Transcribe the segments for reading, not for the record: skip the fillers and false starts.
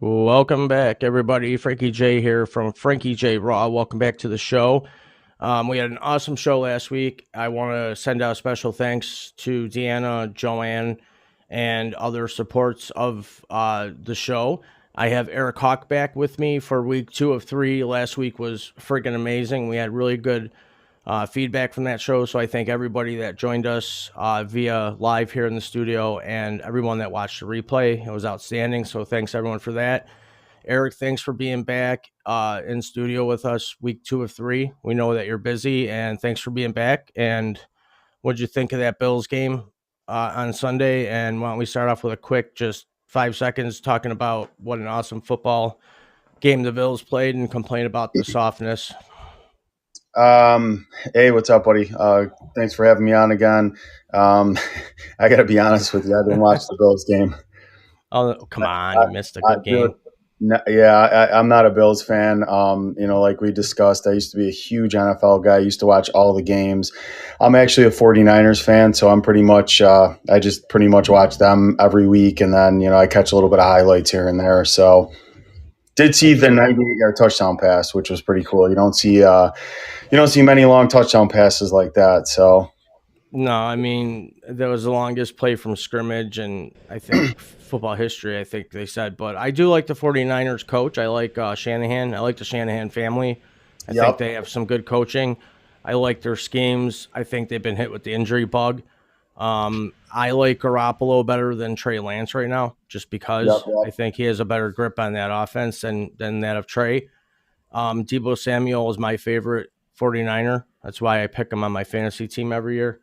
Welcome back, everybody. Frankie J here from Frankie J Raw. Welcome back to the show. We had an awesome show last week. I want to send out special thanks to Deanna, Joanne, and other supports of the show. I have Eric Haak back with me for week 2 of 3. Last week was freaking amazing. We had really good feedback from that show. So I thank everybody that joined us via live here in the studio and everyone that watched the replay. It was outstanding. So thanks everyone for that. Eric, thanks for being back in studio with us week 2 of 3. We know that you're busy, and thanks for being back. And what'd you think of that Bills game on Sunday? And why don't we start off with a quick, just 5 seconds, talking about what an awesome football game the Bills played and complain about the softness. Hey, what's up, buddy? Thanks for having me on again. Um, I got to be honest with you. I didn't watch the Bills game. Oh, come on. I, You missed a good Dude, game. no, yeah, I'm not a Bills fan. Like we discussed, I used to be a huge NFL guy. I used to watch all the games. I'm actually a 49ers fan, so I'm pretty much, I just pretty much watch them every week. And then, I catch a little bit of highlights here and there. So did see the Excellent. 98-yard touchdown pass, which was pretty cool. You don't see many long touchdown passes like that. So No, I mean, that was the longest play from scrimmage, and I think football history, I think they said. But I do like the 49ers coach. I like Shanahan. I like the Shanahan family. I think yep, they have some good coaching. I like their schemes. I think they've been hit with the injury bug. I like Garoppolo better than Trey Lance right now, just yep, because I yep. think he has a better grip on that offense than that of Trey. Debo Samuel is my favorite 49er. That's why I pick him on my fantasy team every year.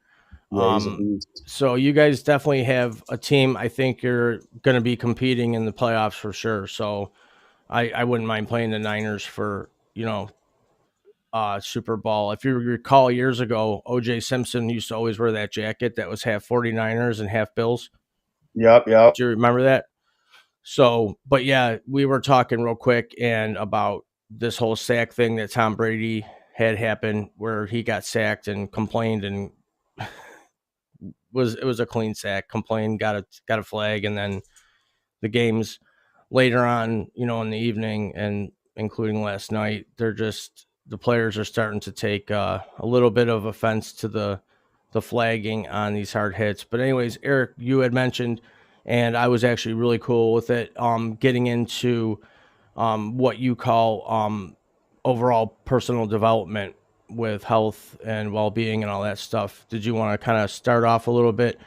Yeah, he's a Um, beast. so you guys definitely have a team. I think you're going to be competing in the playoffs for sure. So I wouldn't mind playing the Niners for, Super Bowl. If you recall years ago, OJ Simpson used to always wear that jacket that was half 49ers and half Bills. Yep, yep. Do you remember that? So, but yeah, we were talking real quick and about this whole sack thing that Tom Brady had happened where he got sacked and complained and it was a clean sack, complained, got a flag, and then the games later on, in the evening and including last night, the players are starting to take a little bit of offense to the flagging on these hard hits. But anyways, Eric, you had mentioned, and I was actually really cool with it, getting into what you call overall personal development with health and well-being and all that stuff. Did you want to kind of start off a little bit?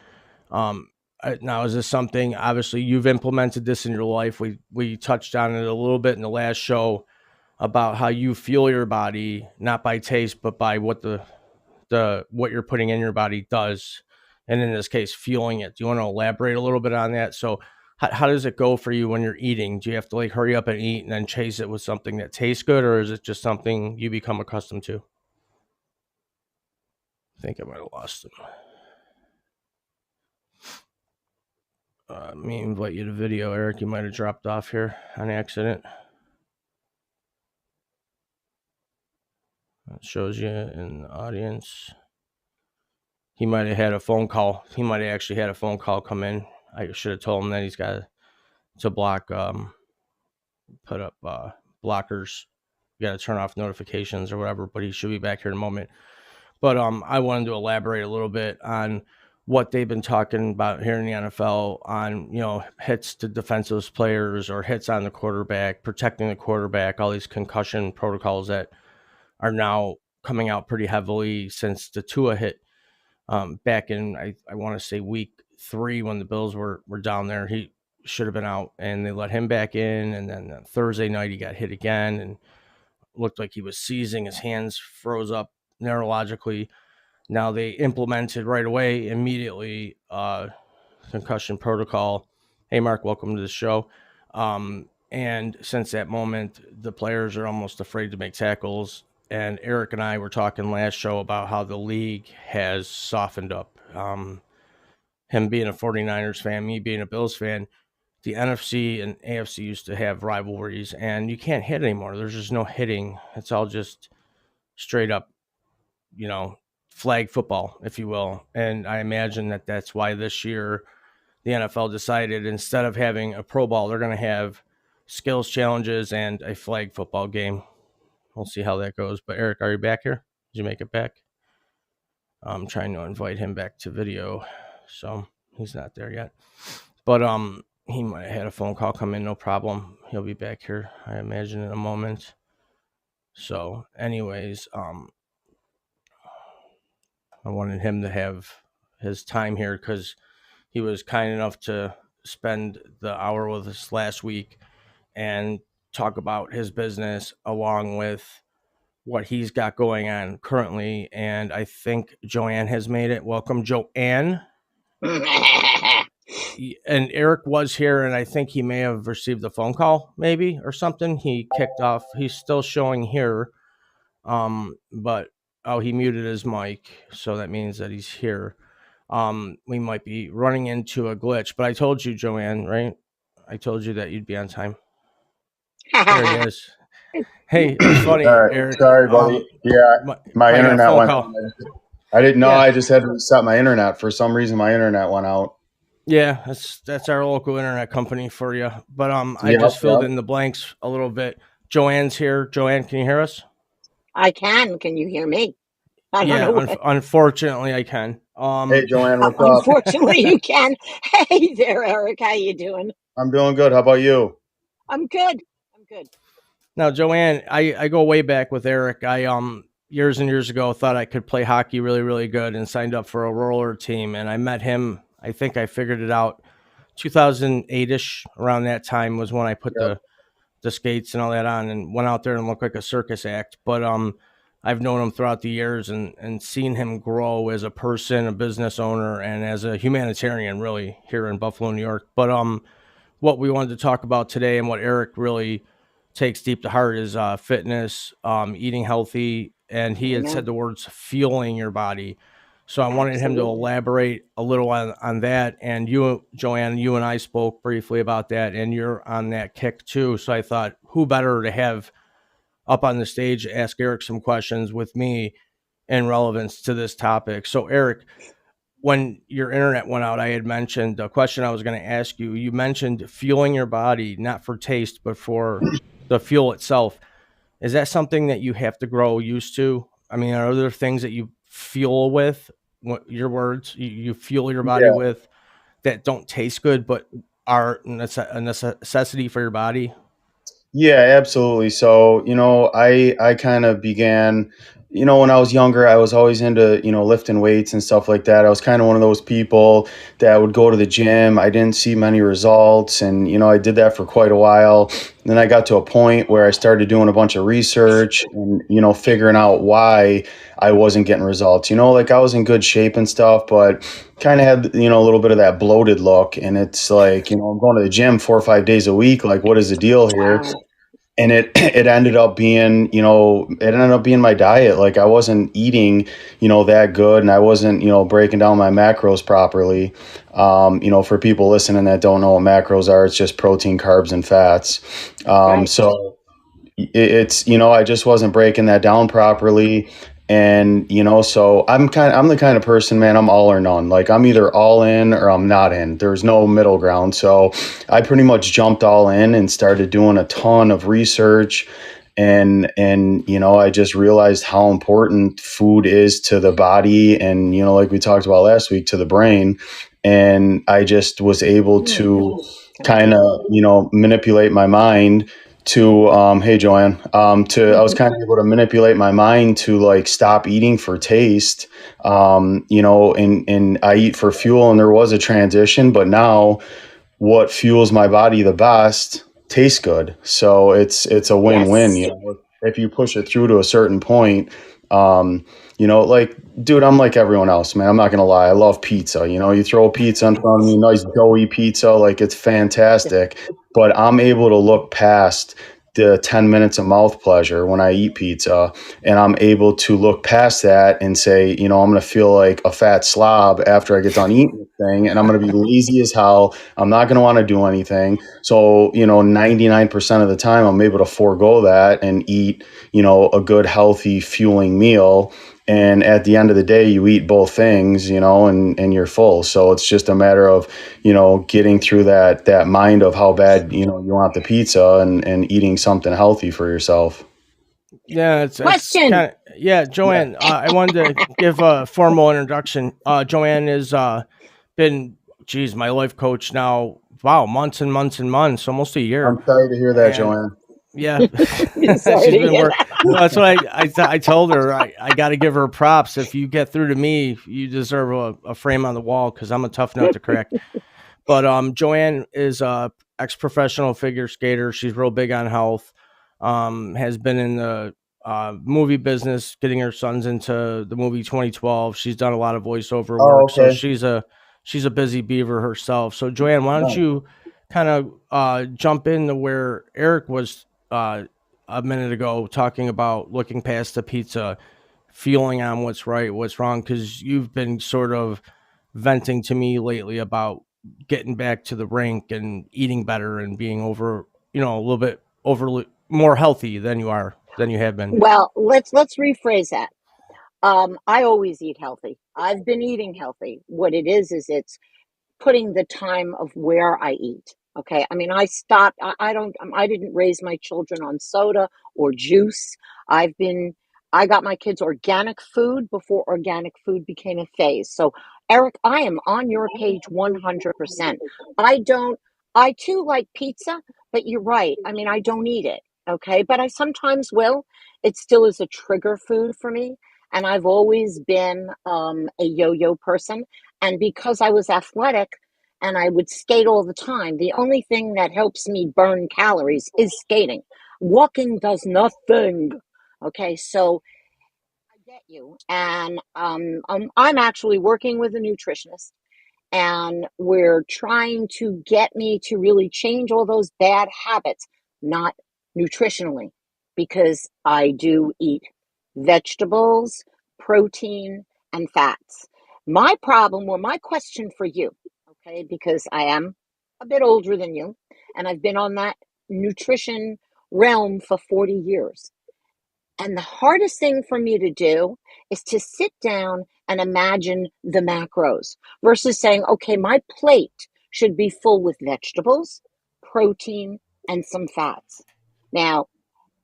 Um, Now, is this something? Obviously, you've implemented this in your life. We touched on it a little bit in the last show about how you feel your body, not by taste, but by what the what you're putting in your body does, and in this case, fueling it. Do you want to elaborate a little bit on that? So, how does it go for you when you're eating? Do you have to like hurry up and eat and then chase it with something that tastes good, or is it just something you become accustomed to? I think I might have lost him. Let me invite you to video, Eric. You might have dropped off here on accident. It shows you in the audience. He might have had a phone call. He might have actually had a phone call come in. I should have told him that he's got to block, put up blockers. You got to turn off notifications or whatever. But he should be back here in a moment. But I wanted to elaborate a little bit on what they've been talking about here in the NFL on, hits to defensive players or hits on the quarterback, protecting the quarterback, all these concussion protocols that are now coming out pretty heavily since the Tua hit back in, I want to say week 3 when the Bills were down there. He should have been out and they let him back in. And then Thursday night he got hit again and looked like he was seizing. His hands froze up neurologically. Now they implemented right away, immediately, concussion protocol. Hey, Mark, welcome to the show. And since that moment, the players are almost afraid to make tackles. And Eric and I were talking last show about how the league has softened up. Him being a 49ers fan, me being a Bills fan, the NFC and AFC used to have rivalries, and you can't hit anymore. There's just no hitting. It's all just straight up, you know, flag football, if you will. And I imagine that that's why this year the NFL decided instead of having a Pro Bowl, they're going to have skills challenges, and a flag football game. We'll see how that goes. But Eric, are you back here? Did you make it back? I'm trying to invite him back to video, so he's not there yet. But he might have had a phone call come in. No problem. He'll be back here, I imagine, in a moment. So, anyways, I wanted him to have his time here because he was kind enough to spend the hour with us last week and talk about his business along with what he's got going on currently. And I think Joanne has made it. Welcome, Joanne. And Eric was here, and I think he may have received a phone call, maybe, or something. He kicked off. He's still showing here, but oh, he muted his mic, so that means that he's here. We might be running into a glitch, but I told you, Joanne, right? I told you that you'd be on time. There he is. Hey, it's funny, right. Eric. Sorry, buddy. My internet went. I didn't know. Yeah. I just had to reset my internet. For some reason, my internet went out. Yeah, that's our local internet company for you. But I just filled in the blanks a little bit. Joanne's here. Joanne, can you hear us? I can. Can you hear me? I don't know. Unfortunately, I can. Hey, Joanne, what's up? Unfortunately, you can. Hey there, Eric. How you doing? I'm doing good. How about you? I'm good. Now, Joanne, I go way back with Eric. I years and years ago thought I could play hockey really, really good and signed up for a roller team. And I met him. I think I figured it out 2008-ish. Around that time was when I put the skates and all that on and went out there and looked like a circus act. But I've known him throughout the years and seen him grow as a person, a business owner, and as a humanitarian, really, here in Buffalo, New York. But what we wanted to talk about today and what Eric really takes deep to heart is fitness, eating healthy, and he had said the words fueling your body. So I wanted him to elaborate a little on that. And you, Joanne, you and I spoke briefly about that, and you're on that kick too. So I thought, who better to have up on the stage, ask Eric some questions with me in relevance to this topic. So Eric, when your internet went out, I had mentioned the question I was going to ask you. You mentioned fueling your body, not for taste, but for the fuel itself. Is that something that you have to grow used to? I mean, are there things that you fuel with, your words, you fuel your body with that don't taste good, but are a necessity for your body? Yeah, absolutely. So, I kind of began, when I was younger, I was always into, lifting weights and stuff like that. I was kind of one of those people that would go to the gym. I didn't see many results. And, I did that for quite a while. And then I got to a point where I started doing a bunch of research and, figuring out why I wasn't getting results. Like I was in good shape and stuff, but kind of had, a little bit of that bloated look. And it's like, I'm going to the gym 4 or 5 days a week. Like, what is the deal here? And it ended up being, my diet. Like I wasn't eating, that good, and I wasn't, breaking down my macros properly. For people listening that don't know what macros are, it's just protein, carbs, and fats. So it's, I just wasn't breaking that down properly. And, so I'm the kind of person, man, I'm all or none. Like I'm either all in or I'm not in. There's no middle ground. So I pretty much jumped all in and started doing a ton of research. And, I just realized how important food is to the body. And, like we talked about last week, to the brain. And I just was able to kind of, manipulate my mind to hey Joanne, I was kind of able to manipulate my mind to like stop eating for taste, and I eat for fuel, and there was a transition, but now what fuels my body the best tastes good. So it's a win-win. If you push it through to a certain point, like, dude, I'm like everyone else, man. I'm not gonna lie. I love pizza. You throw a pizza in front of me, nice doughy pizza, like it's fantastic. But I'm able to look past the 10 minutes of mouth pleasure when I eat pizza, and I'm able to look past that and say, I'm gonna feel like a fat slob after I get done eating the thing, and I'm gonna be lazy as hell. I'm not gonna want to do anything. So, 99% of the time, I'm able to forego that and eat, a good, healthy, fueling meal. And at the end of the day, you eat both things, and you're full. So it's just a matter of, getting through that mind of how bad, you want the pizza and eating something healthy for yourself. Yeah, it's Question. kind of, yeah, Joanne. I wanted to give a formal introduction. Joanne has been, geez, my life coach now. Wow, months and months and months, almost a year. I'm sorry to hear that, And Joanne. yeah, Sorry she's to been hear work. that. Well, that's what I told her. I got to give her props. If you get through to me, you deserve a frame on the wall because I'm a tough nut to crack. But Joanne is a ex-professional figure skater. She's real big on health. Has been in the movie business, getting her sons into the movie 2012. She's done a lot of voiceover Oh, work, so okay. she's a busy beaver herself. So Joanne, why don't Nice. you kind of jump into where Eric was a minute ago, talking about looking past the pizza, feeling on what's right, what's wrong, because you've been sort of venting to me lately about getting back to the rink and eating better and being a little bit overly more healthy than you have been. Well, let's rephrase that. I always eat healthy. I've been eating healthy. What it is it's putting the time of where I eat. Okay. I mean, I stopped. I don't, I didn't raise my children on soda or juice. I've been, I got my kids organic food before organic food became a phase. So, Eric, I am on your page 100%. I don't, I too like pizza, but you're right. I mean, I don't eat it. Okay. But I sometimes will. It still is a trigger food for me. And I've always been a yo yo person. And because I was athletic and I would skate all the time, the only thing that helps me burn calories is skating. Walking does nothing. Okay, so I get you. And I'm actually working with a nutritionist, and we're trying to get me to really change all those bad habits, not nutritionally, because I do eat vegetables, protein, and fats. My problem, or my question for you, okay, because I am a bit older than you, and I've been on that nutrition realm for 40 years. And the hardest thing for me to do is to sit down and imagine the macros versus saying, okay, my plate should be full with vegetables, protein, and some fats. Now,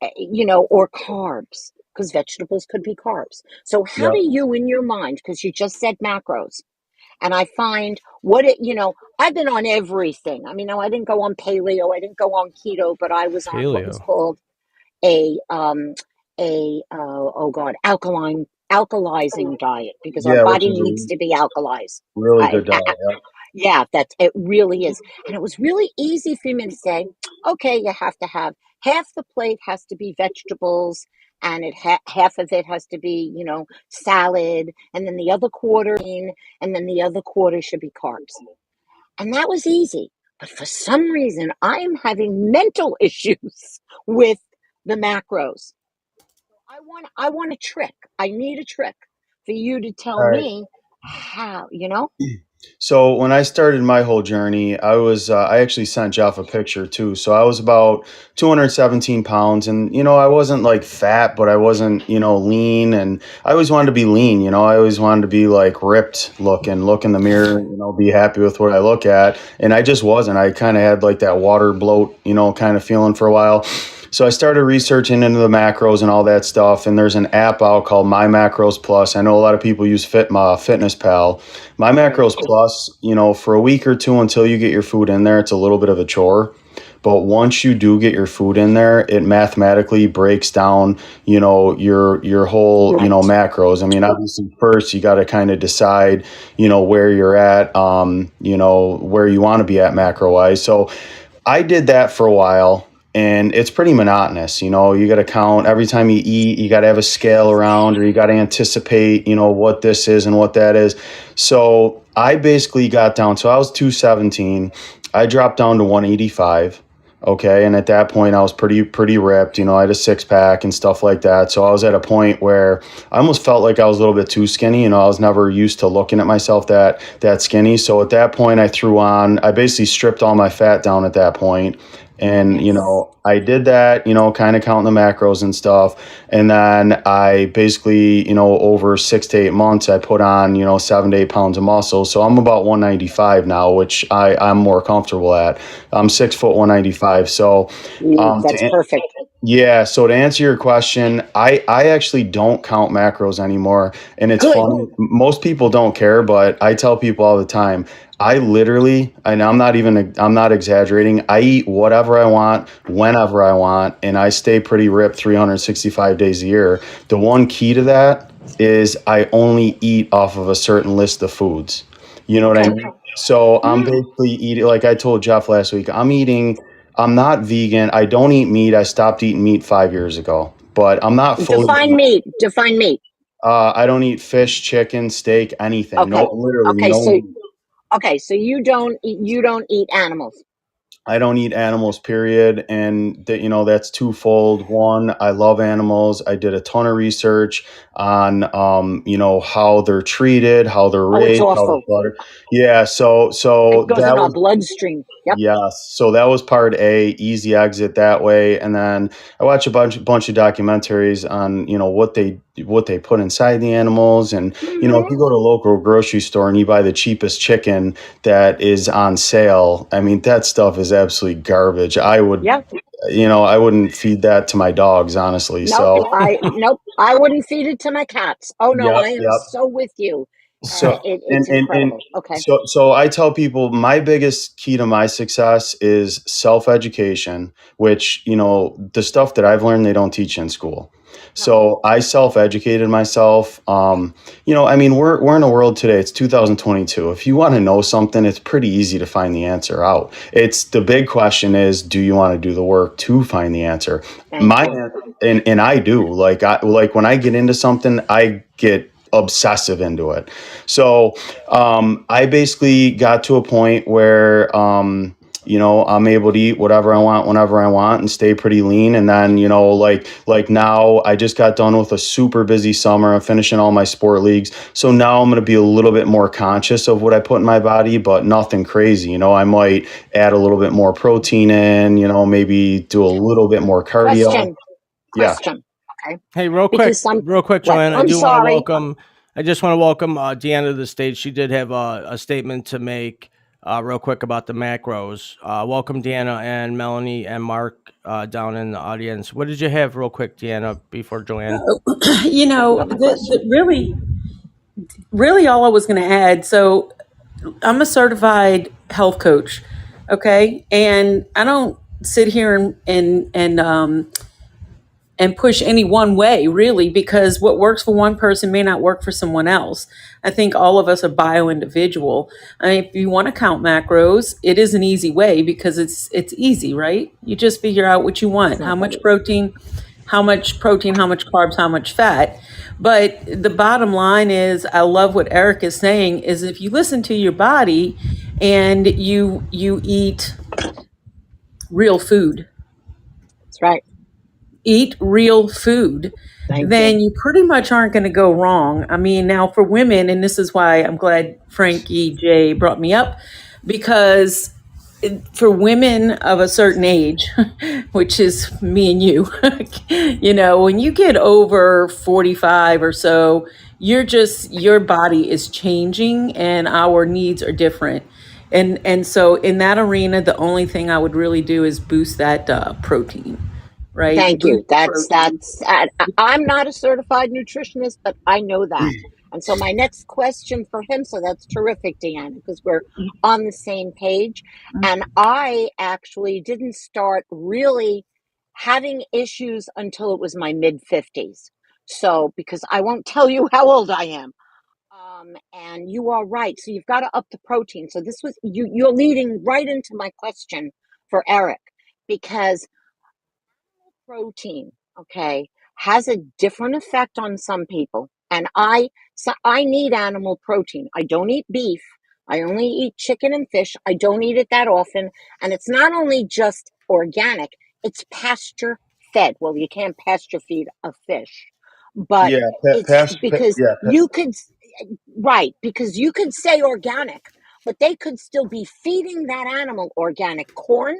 or carbs, because vegetables could be carbs. So, how do Yep. you, in your mind, because you just said macros, and I find I've been on everything. I mean, no, I didn't go on paleo, I didn't go on keto, but I was on what was Paleo. called a oh god, alkalizing diet, because our Yeah, which body is a needs to be alkalized. really I, good diet. Yep. yeah, it really is. And it was really easy for me to say, okay, you have to have half the plate has to be vegetables, and half of it has to be, salad, and then the other quarter, and then the other quarter should be carbs. And that was easy. But for some reason, I am having mental issues with the macros. I want a trick. I need a trick for you to tell All right. me how. So when I started my whole journey, I actually sent Jeff a picture too. So I was about 217 pounds, and I wasn't like fat, but I wasn't lean, and I always wanted to be lean. I always wanted to be like ripped looking, look in the mirror, be happy with what I look at, and I just wasn't. I kind of had like that water bloat, kind of feeling for a while. So I started researching into the macros and all that stuff, and there's an app out called My Macros Plus. I know a lot of people use Fitness Pal. My Right. Macros Plus, for a week or two until you get your food in there, it's a little bit of a chore. But once you do get your food in there, it mathematically breaks down, your whole, Right. macros. I mean, obviously, first you got to kind of decide, where you're at, where you want to be at macro wise. So I did that for a while, and it's pretty monotonous. You got to count every time you eat, you got to have a scale around, or you got to anticipate, what this is and what that is. So I basically got down. So I was 217. I dropped down to 185. Okay. And at that point I was pretty ripped. I had a six pack and stuff like that. So I was at a point where I almost felt like I was a little bit too skinny. I was never used to looking at myself that skinny. So at that point I basically stripped all my fat down at that point. And, Yes. I did that, kind of counting the macros and stuff. And then I basically, over 6 to 8 months, I put on, 7 to 8 pounds of muscle. So I'm about 195 now, which I'm more comfortable at. I'm 6 foot 195. So, That's perfect. yeah, so to answer your question, I actually don't count macros anymore. And it's Good. funny, most people don't care, but I tell people all the time, I literally, and I'm not exaggerating, I eat whatever I want, whenever I want, and I stay pretty ripped 365 days a year. The one key to that is I only eat off of a certain list of foods. You know what I mean? So I'm basically eating, like I told Jeff last week, I'm not vegan. I don't eat meat. I stopped eating meat 5 years ago, but I'm not fully. Define meat. Define meat. I don't eat fish, chicken, steak, anything. No, Okay. literally Okay. no. So you don't eat animals. I don't eat animals, period. And that's twofold. One, I love animals. I did a ton of research on, how they're treated, how they're Oh, it's raised, how they're awful. slaughtered. Yeah. So It goes that in our was. bloodstream. Yep. Yes. So that was part A, easy exit that way. And then I watched a bunch of documentaries on, what they put inside the animals. And, if you go to a local grocery store and you buy the cheapest chicken that is on sale, I mean, that stuff is absolutely garbage. I would, Yep. I wouldn't feed that to my dogs, honestly. Nope. So, I wouldn't feed it to my cats. Oh no, yep, I am yep. so with you. So It's and incredible. Okay. so I tell people my biggest key to my success is self-education, which, the stuff that I've learned they don't teach in school. No. So I self-educated myself. I mean, we're in a world today, it's 2022. If you want to know something, it's pretty easy to find the answer out. It's the big question is, do you want to do the work to find the answer? Thank you. And I do. Like when I get into something, I get obsessive into it. So I basically got to a point where I'm able to eat whatever I want whenever I want and stay pretty lean. And then like now I just got done with a super busy summer. I'm finishing all my sport leagues, so now I'm going to be a little bit more conscious of what I put in my body, but nothing crazy. I might add a little bit more protein in. Maybe do a little bit more cardio. Yeah. Question. Okay. Hey, real quick, Because some what? Joanne, I I'm do want to sorry. welcome. I just want to welcome Deanna to the stage. She did have a statement to make, real quick about the macros. Welcome, Deanna and Melanie and Mark down in the audience. What did you have, real quick, Deanna, before Joanne? Really all I was going to add. So I'm a certified health coach. Okay. And I don't sit here and push any one way, really, because what works for one person may not work for someone else. I think all of us are bio individual. I mean, if you want to count macros, it is an easy way because it's easy, right? You just figure out what you want, how much protein, how much carbs, how much fat. But the bottom line is, I love what Eric is saying, is if you listen to your body and you eat real food, That's right. eat real food, Thank then you. you pretty much aren't going to go wrong. I mean, now for women, and this is why I'm glad Frankie J brought me up, because for women of a certain age, which is me and you, when you get over 45 or so, your body is changing and our needs are different. And so in that arena, the only thing I would really do is boost that protein, right? Thank you. Boost protein. I'm not a certified nutritionist, but I know that. And so my next question for him, so that's terrific, Deanna, because we're on the same page. And I actually didn't start really having issues until it was my mid 50s. So, because I won't tell you how old I am. And you are right. So you've got to up the protein. So this was you're leading right into my question for Eric, because protein, okay, has a different effect on some people. And I need animal protein. I don't eat beef. I only eat chicken and fish. I don't eat it that often. And it's not only just organic, it's pasture fed. Well, you can't pasture feed a fish, but Yeah. it's because Yeah. you could, right, because you could say organic, but they could still be feeding that animal organic corn,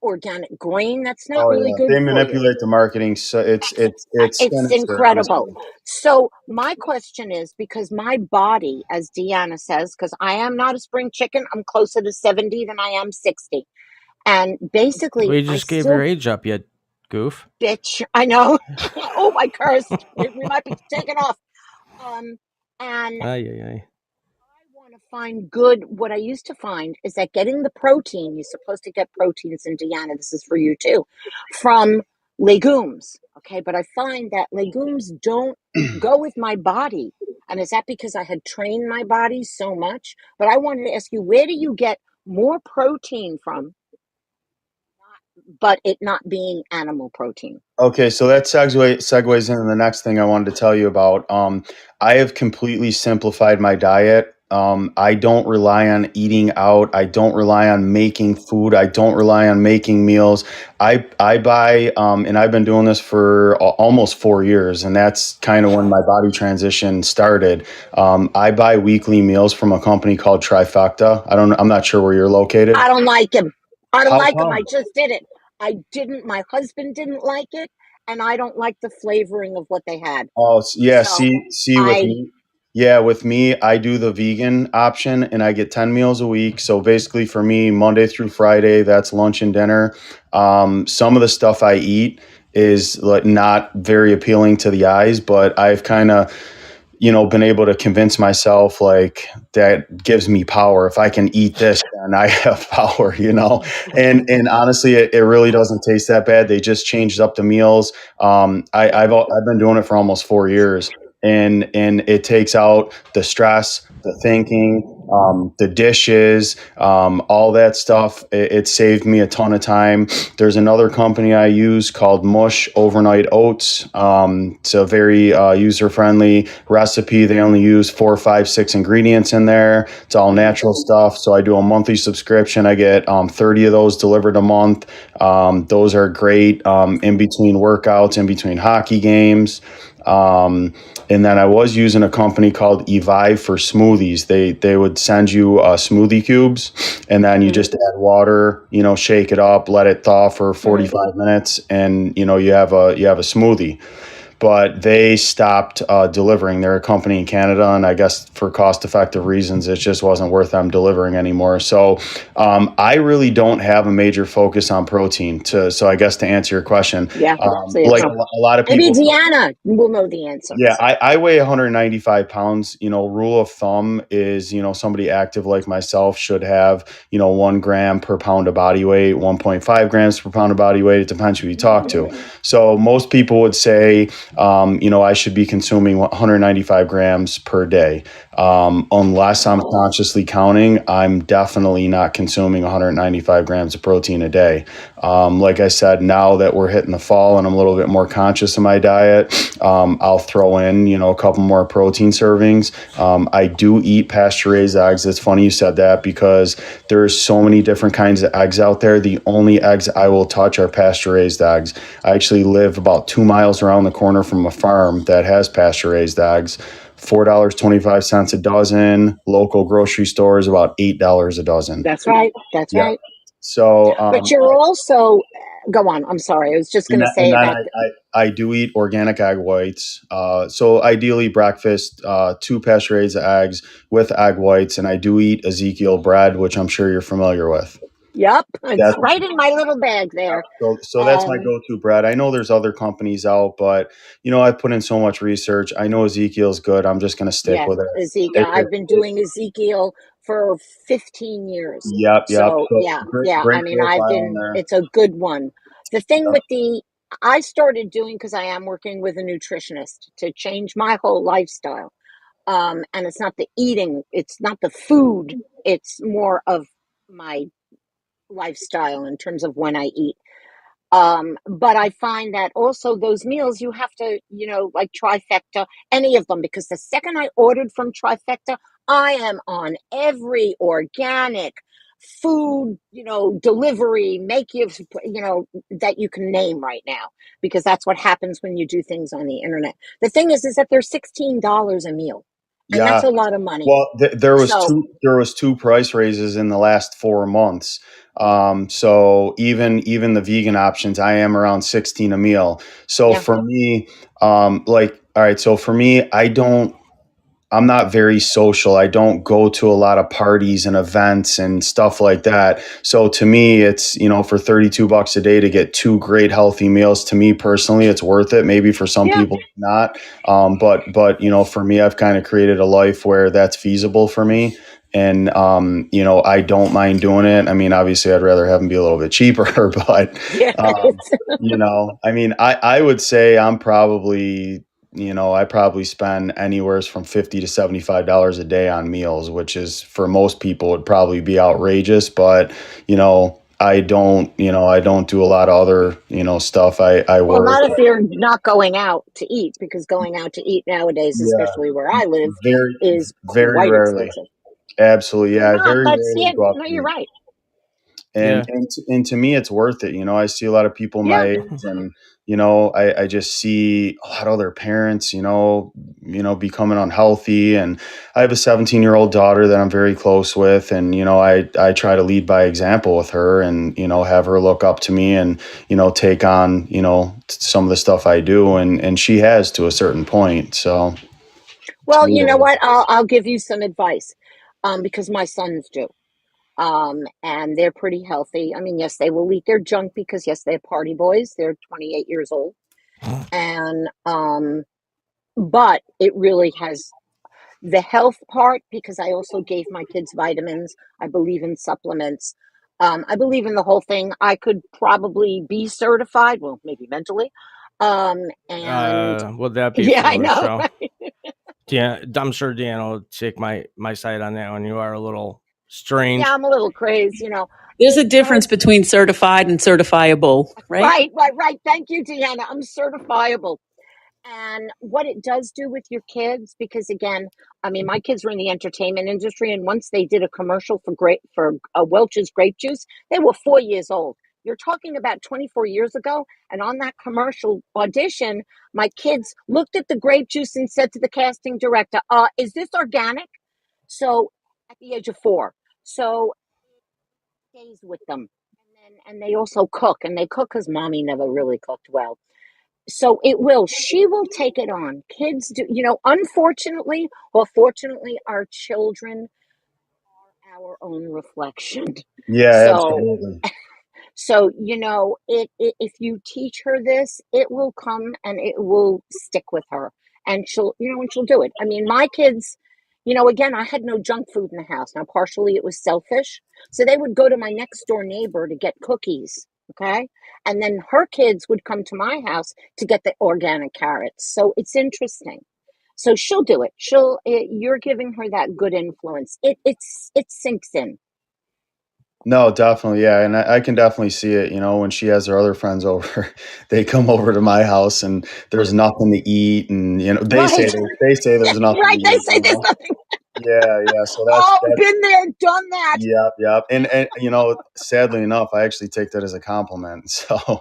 organic grain that's not Oh really yeah, good they for you. manipulate the marketing, so it's It's sinister, incredible. honestly. So my question is, because my body, as Deanna says, because I am not a spring chicken, I'm closer to 70 than I am 60. And basically, Well, you I just gave your still age up, you goof. bitch. I know. Oh, I cursed. We might be taken off. Um, and Ay, ay, ay. I want to find good. What I used to find is that getting the protein, you're supposed to get proteins, in Deanna, this is for you too, from legumes. Okay. But I find that legumes don't go with my body. And is that because I had trained my body so much? But I wanted to ask you, where do you get more protein from, but it not being animal protein? Okay, so that segues into the next thing I wanted to tell you about. I have completely simplified my diet. I don't rely on eating out. I don't rely on making food. I don't rely on making meals. I buy, and I've been doing this for almost 4 years, and that's kind of when my body transition started. I buy weekly meals from a company called Trifecta. I'm not sure where you're located. I don't like him. I don't How like him. I come? just did it. I didn't. My husband didn't like it, and I don't like the flavoring of what they had. Oh, yeah. So See, with I, me, yeah, with me, I do the vegan option and I get 10 meals a week. So basically, for me, Monday through Friday, that's lunch and dinner. Some of the stuff I eat is like not very appealing to the eyes, but I've kind of been able to convince myself like that gives me power. If I can eat this, then I have power, And honestly, it really doesn't taste that bad. They just changed up the meals. I've been doing it for almost 4 years, and it takes out the stress, the thinking, the dishes, all that stuff. It saved me a ton of time. There's another company I use called Mush Overnight Oats. It's a very user friendly recipe. They only use 4, 5, 6 ingredients in there. It's all natural stuff. So I do a monthly subscription. I get 30 of those delivered a month. Those are great in between workouts, in between hockey games. And then I was using a company called Evive for smoothies. They would send you smoothie cubes, and then you just add water, shake it up, let it thaw for 45 minutes, and you have a smoothie. But they stopped delivering. They're a company in Canada, and I guess for cost-effective reasons, it just wasn't worth them delivering anymore. So I really don't have a major focus on protein. So I guess to answer your question, yeah. So like a lot of maybe people. Deanna will know the answer. Yeah, I weigh 195 pounds. Rule of thumb is, somebody active like myself should have, 1 gram per pound of body weight, 1.5 grams per pound of body weight. It depends who you talk to. So most people would say, I should be consuming 195 grams per day. Unless I'm consciously counting, I'm definitely not consuming 195 grams of protein a day. Like I said, now that we're hitting the fall and I'm a little bit more conscious of my diet, I'll throw in, a couple more protein servings. I do eat pasture-raised eggs. It's funny you said that because there's so many different kinds of eggs out there. The only eggs I will touch are pasture-raised eggs. I actually live about 2 miles around the corner from a farm that has pasture-raised eggs. $4.25 a dozen. Local grocery stores about $8 a dozen. That's right. That's Yeah. right. So, But you're also, go on. I'm sorry. I was just going to and say then that. I do eat organic egg whites. So ideally breakfast, 2 pasture-raised eggs with egg whites, and I do eat Ezekiel bread, which I'm sure you're familiar with. Yep, it's That's right in my little bag there. so that's my go-to bread. I know there's other companies out, but I put in so much research. I know Ezekiel's good. I'm just going to stick Yeah, with it. Ezekiel. I've been doing Ezekiel for 15 years. Yep, yep. So So yeah, great, yeah. great I mean, profile in there. it's a good one. The thing with I started doing, because I am working with a nutritionist to change my whole lifestyle. And it's not the eating, it's not the food, it's more of my lifestyle in terms of when I eat. But I find that also those meals you have to, like Trifecta, any of them, because the second I ordered from Trifecta, I am on every organic food, delivery, that you can name right now, because that's what happens when you do things on the internet. The thing is that they're $16 a meal. And Yeah. that's a lot of money. Well, So, there was two price raises in the last 4 months. So even the vegan options, I am around 16 a meal. So yeah. for me, like, all right, so for me, I'm not very social. I don't go to a lot of parties and events and stuff like that. So to me, it's, for $32 a day to get two great healthy meals. To me personally, it's worth it. Maybe for some Yeah. people, it's not. But for me, I've kind of created a life where that's feasible for me. And, I don't mind doing it. I mean, obviously I'd rather have them be a little bit cheaper, but, Yeah. I would say I probably spend anywhere from $50 to $75 a day on meals, which is for most people would probably be outrageous. But I don't do a lot of other stuff. I Well, work. not if you're not going out to eat, because going out to eat nowadays, Yeah, especially where I live, very is very quite rarely. expensive. Absolutely, You're yeah. I not, very but rarely yeah, go out no, to you're eat. right. And Yeah. to me it's worth it. I see a lot of people my Yeah. age, and I just see a lot of other parents becoming unhealthy. And I have a 17-year-old daughter that I'm very close with, and I try to lead by example with her, and have her look up to me, and take on some of the stuff I do, and she has to a certain point. So to Well, me, you know what? I'll give you some advice, because my sons do. And they're pretty healthy. I mean, yes, they will eat their junk because yes, they're party boys. They're 28 years old, and but it really has the health part, because I also gave my kids vitamins. I believe in supplements. I believe in the whole thing. I could probably be certified, well, maybe mentally. And Would that be yeah, I for a know, show? right? Yeah, I'm sure Dan will take my side on that one. You are a little Yeah, strange. I'm a little crazy, you know. There's a But difference between certified and certifiable, right? right. Thank you, Deanna. I'm certifiable. And what it does do with your kids, because again, I mean, my kids were in the entertainment industry, and once they did a commercial for Welch's grape juice, they were 4 years old. You're talking about 24 years ago, and on that commercial audition, my kids looked at the grape juice and said to the casting director, "Is this organic?" So at the age of 4, so it stays with them, and they also cook, and they cook because mommy never really cooked well. So she will take it on. Kids do, unfortunately or fortunately, our children are our own reflection. yeah, So absolutely. if you teach her this, it will come and it will stick with her, and she'll do it. I mean, my kids, again, I had no junk food in the house. Now, partially it was selfish, so they would go to my next door neighbor to get cookies. Okay, and then her kids would come to my house to get the organic carrots. So it's interesting. So she'll do it. You're giving her that good influence. It sinks in. No, definitely, yeah, and I can definitely see it. When she has her other friends over, they come over to my house and there's nothing to eat, and Right. they say there's nothing to Right. They eat. say there's nothing. Yeah, yeah. So Oh, that's been there, done that. yep, yep. And sadly enough, I actually take that as a compliment. So, I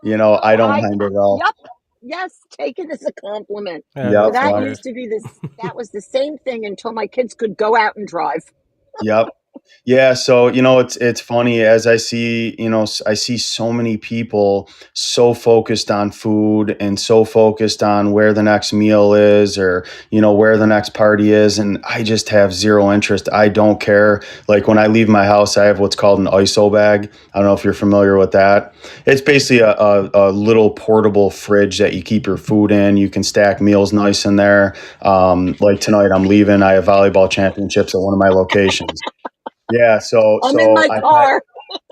Oh, don't mind at all. yep. Yes, take it as a compliment. Yeah, Yep, Well, that's that yep, hilarious. used to be that was the same thing until my kids could go out and drive. yep. Yeah, so it's funny as I see, I see so many people so focused on food and so focused on where the next meal is, or where the next party is, and I just have zero interest. I don't care. Like when I leave my house, I have what's called an ISO bag. I don't know if you're familiar with that. It's basically a little portable fridge that you keep your food in. You can stack meals nice in there. Like tonight, I'm leaving. I have volleyball championships at one of my locations. Yeah, so I'm in my I pack. car.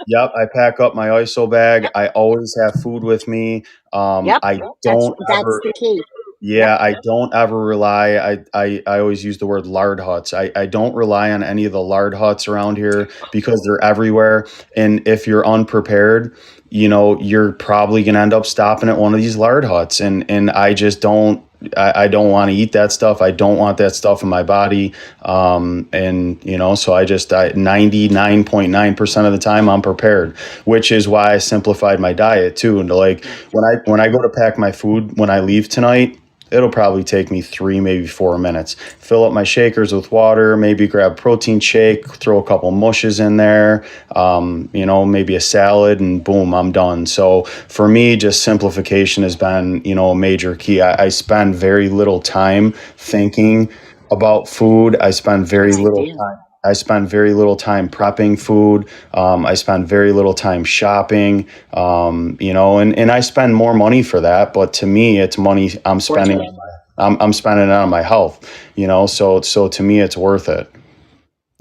Yep, I pack up my ISO bag. Yep. I always have food with me. Yep. I That's don't that's ever. the key. Yep. Yeah, I don't ever rely. I always use the word lard huts. I don't rely on any of the lard huts around here because they're everywhere. And if you're unprepared, you're probably gonna end up stopping at one of these lard huts. And I just don't. I don't want to eat that stuff. I don't want that stuff in my body. And so I 99.9% of the time I'm prepared, which is why I simplified my diet too. And like when I go to pack my food when I leave tonight, it'll probably take me 3, maybe 4 minutes. Fill up my shakers with water, maybe grab protein shake, throw a couple mushes in there, maybe a salad, and boom, I'm done. So for me, just simplification has been, a major key. I spend very little time thinking about food. I spend very little time. I spend very little time prepping food. I spend very little time shopping, and I spend more money for that. But to me, it's money I'm spending. I'm spending it on my health, so to me, it's worth it.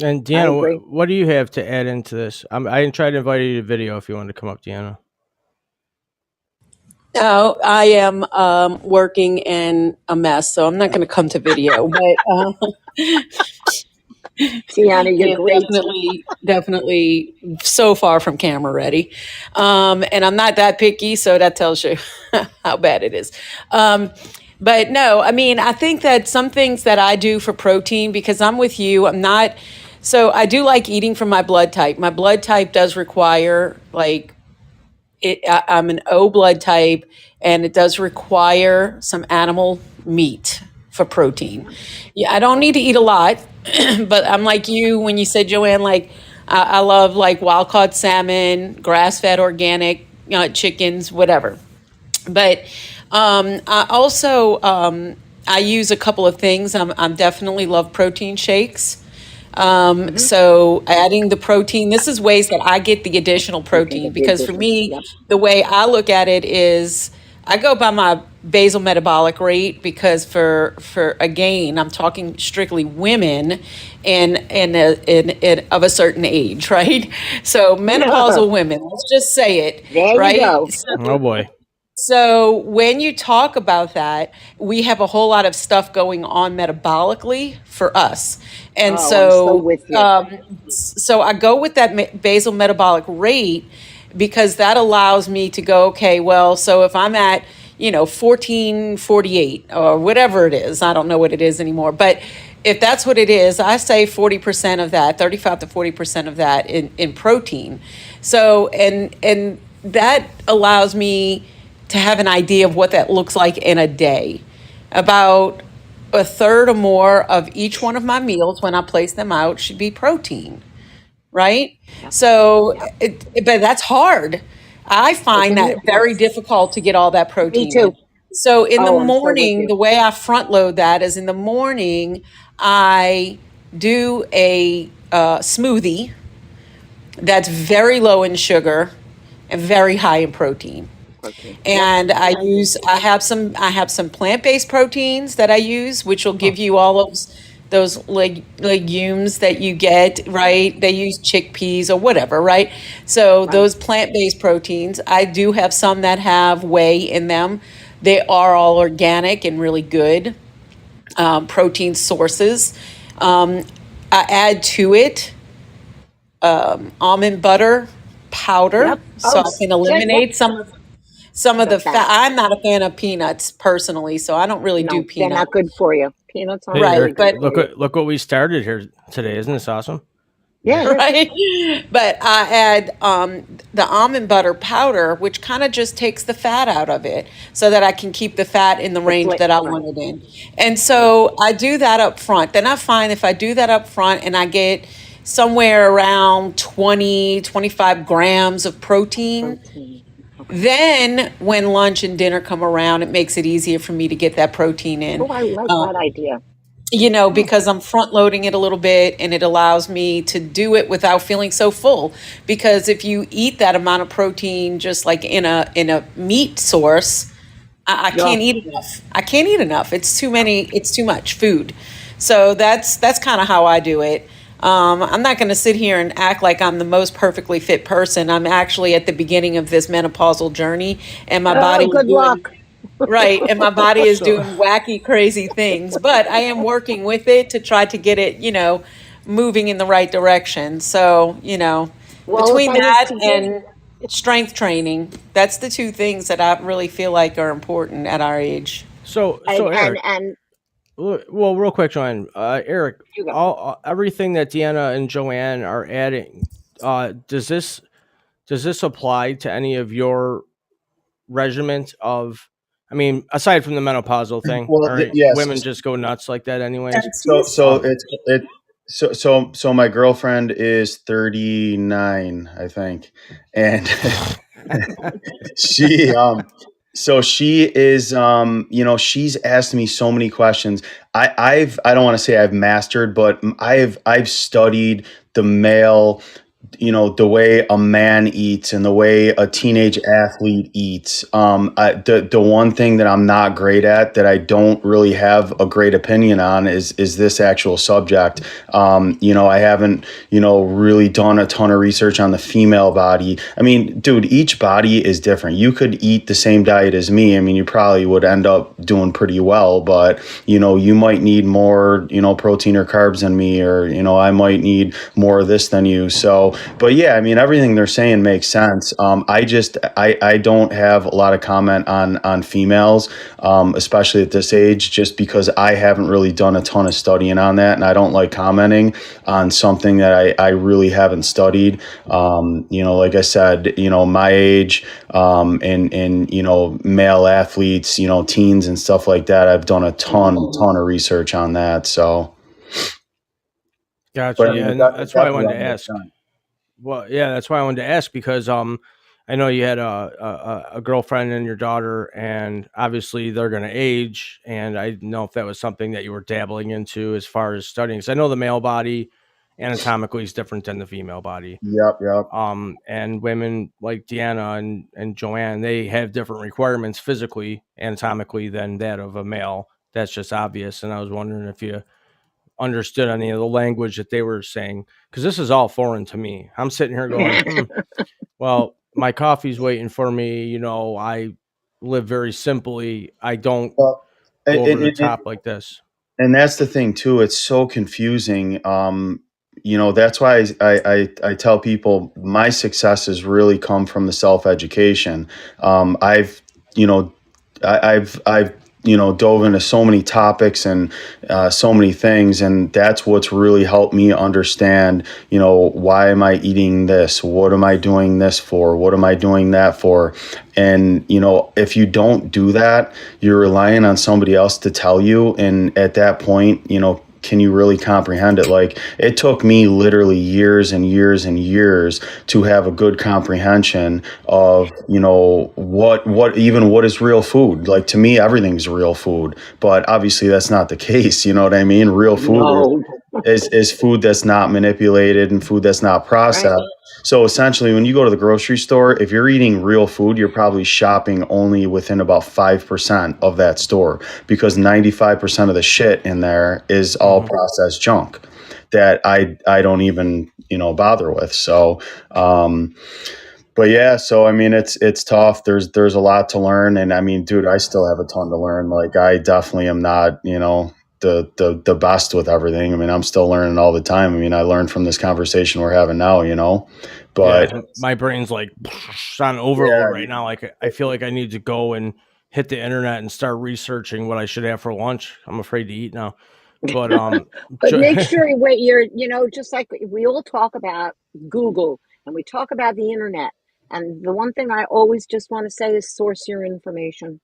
And Deanna, what do you have to add into this? I tried to invite you to video if you wanted to come up, Deanna. No, I am working in a mess, so I'm not going to come to video. But Deanna, you're great. Definitely so far from camera ready. And I'm not that picky, so that tells you how bad it is. But no, I mean, I think that some things that I do for protein, because I'm with you, so I do like eating from my blood type. My blood type does require I'm an O blood type, and it does require some animal meat for protein. Yeah, I don't need to eat a lot, but I'm like you when you said, Joanne, I love like wild caught salmon, grass fed organic, chickens, whatever. But I also I use a couple of things. I'm definitely love protein shakes. So adding the protein, this is ways that I get the additional protein, because for me, the way I look at it is I go by my basal metabolic rate, because for again, I'm talking strictly women in of a certain age, right? So menopausal women, let's just say it, There right? you go. Oh boy. So when you talk about that, we have a whole lot of stuff going on metabolically for us. And I'm so with you. so I go with that basal metabolic rate, because that allows me to go, okay, well, so if I'm at, 1448 or whatever it is, I don't know what it is anymore, but if that's what it is, I say 40% of that, 35 to 40% of that in protein. So, and that allows me to have an idea of what that looks like in a day. About a third or more of each one of my meals, when I place them out, should be protein, right? So, but that's hard. I find that very difficult to get all that protein. Me too. In. So in the I'm so with morning, you. the way I front load that is in the morning, I do a smoothie that's very low in sugar and very high in protein. And I have some plant-based proteins that I use, which will give you all of those legumes that you get, right? They use chickpeas or whatever, right? So those plant-based proteins, I do have some that have whey in them. They are all organic and really good protein sources. I add to it almond butter powder, so I can eliminate some of the fat. I'm not a fan of peanuts personally, so I don't really do They're peanuts. not good for you. Peanuts aren't Hey, very Eric, good for you. look what we started here today. Isn't this awesome? Yeah, Right? But I add the almond butter powder, which kind of just takes the fat out of it, so that I can keep the fat in the range that I want it in. And so I do that up front. Then I find if I do that up front and I get somewhere around 25 grams of protein, then when lunch and dinner come around, it makes it easier for me to get that protein in. Oh, I like that idea. Because I'm front loading it a little bit, and it allows me to do it without feeling so full. Because if you eat that amount of protein just like in a meat source, I can't eat enough. I can't eat enough. It's too many. It's too much food. So that's kind of how I do it. I'm not going to sit here and act like I'm the most perfectly fit person. I'm actually at the beginning of this menopausal journey, and my body. Good luck. Right, and my body is doing wacky, crazy things, but I am working with it to try to get it, moving in the right direction. So, between that and strength training, that's the two things that I really feel like are important at our age. So Eric, well, real quick, Joanne, Eric, everything that Deanna and Joanne are adding, does this apply to any of your regiment of I mean, aside from the menopausal thing, Well, or yes. women just go nuts like that, anyways. So my girlfriend is 39, I think, and she she is she's asked me so many questions. I don't want to say I've mastered, but I've studied the male, the way a man eats and the way a teenage athlete eats. The one thing that I'm not great at, that I don't really have a great opinion on, is this actual subject. I haven't really done a ton of research on the female body. I mean, dude, each body is different. You could eat the same diet as me. I mean, you probably would end up doing pretty well, but you might need more protein or carbs than me, or I might need more of this than you. So, but yeah, I mean, everything they're saying makes sense. I don't have a lot of comment on females, especially at this age, just because I haven't really done a ton of studying on that, and I don't like commenting on something that I really haven't studied. Like I said, my age, and male athletes, teens and stuff like that. I've done a ton of research on that. So, Gotcha. but I mean, Yeah, it, and it that's why I definitely wanted to all makes ask. sense. Well, yeah, that's why I wanted to ask because I know you had a girlfriend and your daughter, and obviously they're going to age, and I didn't know if that was something that you were dabbling into as far as studying. Because I know the male body anatomically is different than the female body. Yep, yep. And women like Deanna and Joanne, they have different requirements physically, anatomically than that of a male. That's just obvious. And I was wondering if you understood any of the language that they were saying, because this is all foreign to me. I'm sitting here going, well, my coffee's waiting for me. I live very simply. I don't Well, go over and, the and, and top like this. and that's the thing too. It's so confusing. That's why I tell people my successes really come from the self education. I've you know I've dove into so many topics and so many things, and that's what's really helped me understand. Why am I eating this? What am I doing this for? What am I doing that for? And if you don't do that, you're relying on somebody else to tell you, and at that point, can you really comprehend it? Like, it took me literally years and years and years to have a good comprehension of what is real food. Like, to me, everything's real food, but obviously that's not the case. You know what I mean? Real food No, is food that's not manipulated and food that's not right? processed. So essentially, when you go to the grocery store, if you're eating real food, you're probably shopping only within about 5% of that store, because 95% of the shit in there is all Hmm. processed junk that I don't even bother with. So, but yeah, so I mean, it's tough. There's a lot to learn, and I mean, dude, I still have a ton to learn. Like, I definitely am not the best with everything. I mean, I'm still learning all the time. I mean, I learned from this conversation we're having now, Yeah, but my brain's like on overload right yeah, now. Like I feel like I need to go and hit the internet and start researching what I should have for lunch. I'm afraid to eat now. But But make sure just like we all talk about Google and we talk about the internet. And the one thing I always just want to say is source your information.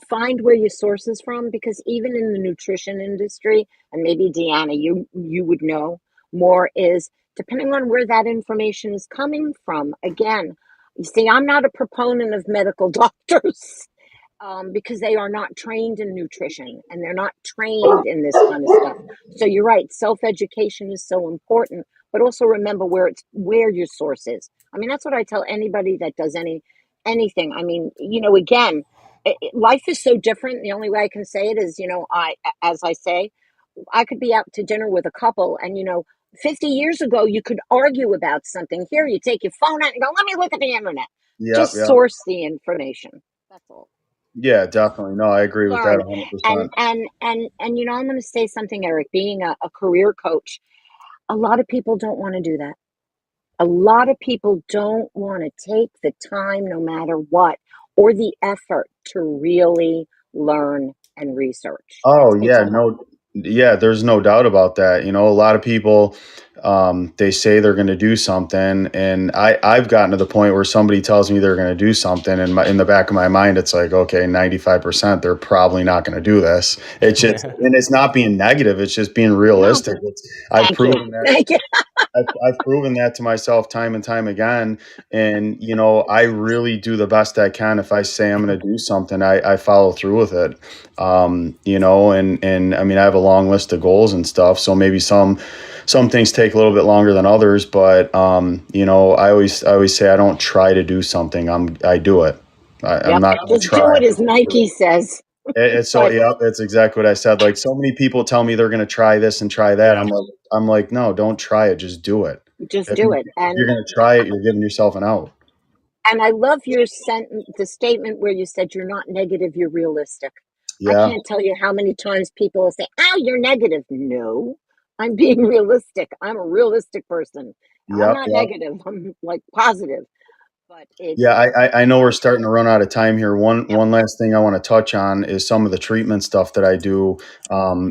Find where your sources from, because even in the nutrition industry, and maybe Deanna, you would know more, is depending on where that information is coming from. Again, you see, I'm not a proponent of medical doctors, because they are not trained in nutrition and they're not trained in this kind of stuff. So you're right, self-education is so important, but also remember where your source is. I mean, that's what I tell anybody that does anything. I mean, again, life is so different. The only way I can say it is, as I say, I could be out to dinner with a couple, and 50 years ago, you could argue about something. Here, you take your phone out and go, let me look at the internet. yep, Just yep, source the information. That's all. yeah, definitely. No, I agree with that Learn. and 100%. and and I'm going to say something, Eric. Being a career coach, a lot of people don't want to do that. A lot of people don't want to take the time, no matter what, or the effort to really learn and research. Oh It's yeah, a no, Yeah, there's no doubt about that. You know, a lot of people, they say they're going to do something, and I've gotten to the point where somebody tells me they're going to do something, and in the back of my mind, it's like, okay, 95%, they're probably not going to do this. It's just, Yeah. and it's not being negative; it's just being No, realistic. I've thank you. proven that. Thank you. I've proven that to myself time and time again. And, you know, I really do the best I can. If I say I'm going to do something, I follow through with it. You know, and I mean, I have a long list of goals and stuff. So maybe some things take a little bit longer than others, but, you know, I always say I don't try to do something. I do it. I'm Yep. not going to Just try. do it as I do Nike it. says. It's so But yeah, that's exactly what I said. Like so many people tell me they're going to try this and try that. Yeah. I'm like, no, don't try it. Just do it. just If, do it. if you're going to try it, you're giving yourself an out. And I love your the statement where you said you're not negative, you're realistic. I Yeah. can't tell you how many times people will say, "Oh, you're negative." No, I'm being realistic. I'm a realistic person. I'm Yep. not Yep. negative. I'm like positive. But it, Yeah, I know we're I, starting to run out of time here. yep. One last thing I want to touch on is some of the treatment stuff that I do,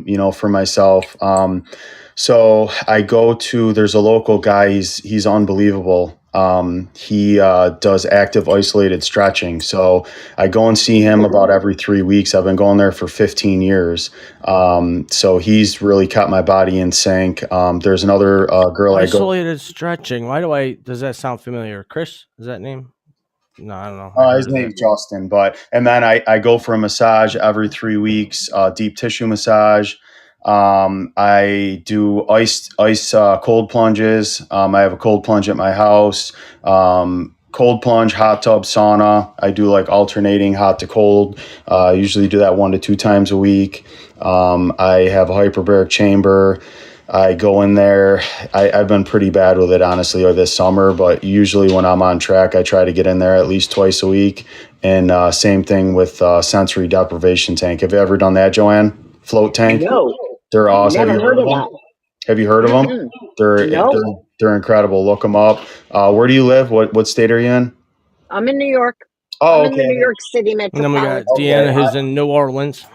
you know, for myself. So I go to there's a local guy. He's unbelievable. He does active isolated stretching. So I go and see him about every 3 weeks. I've been going there for 15 years. So he's really kept my body in sync. There's another girl I go. Isolated stretching. Does that sound familiar? Chris, is that name? No, I don't know. I His heard of name's that. Justin, but and then I go for a massage every 3 weeks, deep tissue massage. I do ice cold plunges. I have a cold plunge at my house. Cold plunge, hot tub, sauna. I do like alternating hot to cold. I usually do that 1 to 2 times a week. I have a hyperbaric chamber. I go in there. I've been pretty bad with it, honestly, this summer, but usually when I'm on track, I try to get in there at least twice a week. And same thing with sensory deprivation tank. Have you ever done that, Joanne? Float tank? No, They're awesome. Have never you heard heard of of them? that. Have you heard of them? Mm-mm. They're No, they're, they're incredible. Look them up. Where do you live? What state are you in? I'm in New York. I'm Oh, in the New okay. York City And then we got Okay. Deanna, who's in New Orleans.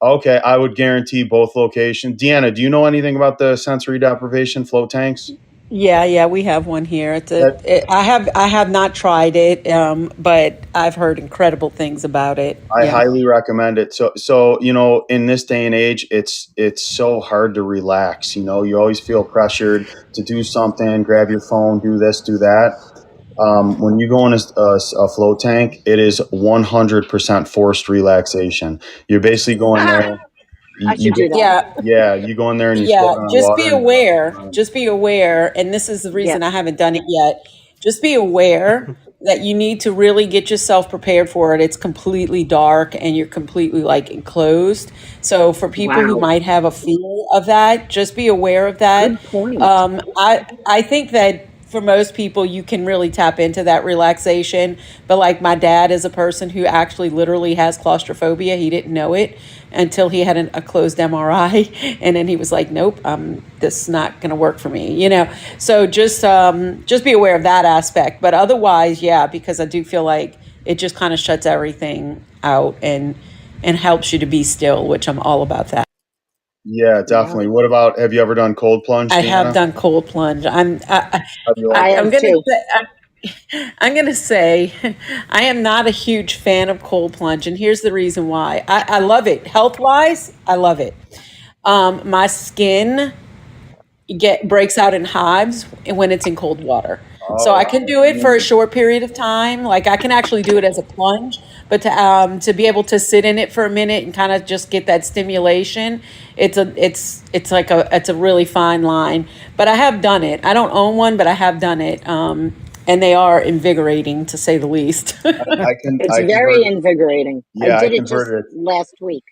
Okay, I would guarantee both locations. Deanna, do you know anything about the sensory deprivation float tanks? Yeah, we have one here. That I have not tried it, but I've heard incredible things about it. I Yeah. highly recommend it. So you know, in this day and age, it's so hard to relax. You know, you always feel pressured to do something, grab your phone, do this, do that. When you go in a float tank, it is 100% forced relaxation. You're basically going I there. You should do get, that. Yeah, yeah, you go in there and you yeah, float on just water be and you bounce aware. around. Just be aware. And this is the Yeah. reason I haven't done it yet. Just be aware that you need to really get yourself prepared for it. It's completely dark and you're completely like enclosed. So for people who Wow. might have a fear of that, just be aware of that. Good point. I think that for most people you can really tap into that relaxation, but like my dad is a person who actually literally has claustrophobia. He didn't know it until he had a closed MRI, and then he was like, nope, this is not going to work for me, so just be aware of that aspect, but otherwise, yeah, because I do feel like it just kind of shuts everything out and helps you to be still, which I'm all about that. Yeah, Yeah, definitely. What about have you ever done cold plunge, I have Deanna? done cold plunge. How do you I like it? I'm have gonna too. I'm going to say I am not a huge fan of cold plunge, and here's the reason why. I love it. Health wise, I love it. My skin breaks out in hives when it's in cold water. So Oh, I can do it for a okay. short period of time. Like I can actually do it as a plunge, but to be able to sit in it for a minute and kind of just get that stimulation, it's a really fine line. But I have done it. I don't own one, but I have done it. And they are invigorating to say the least. It's I very converted. invigorating. I Yeah, did it just last week.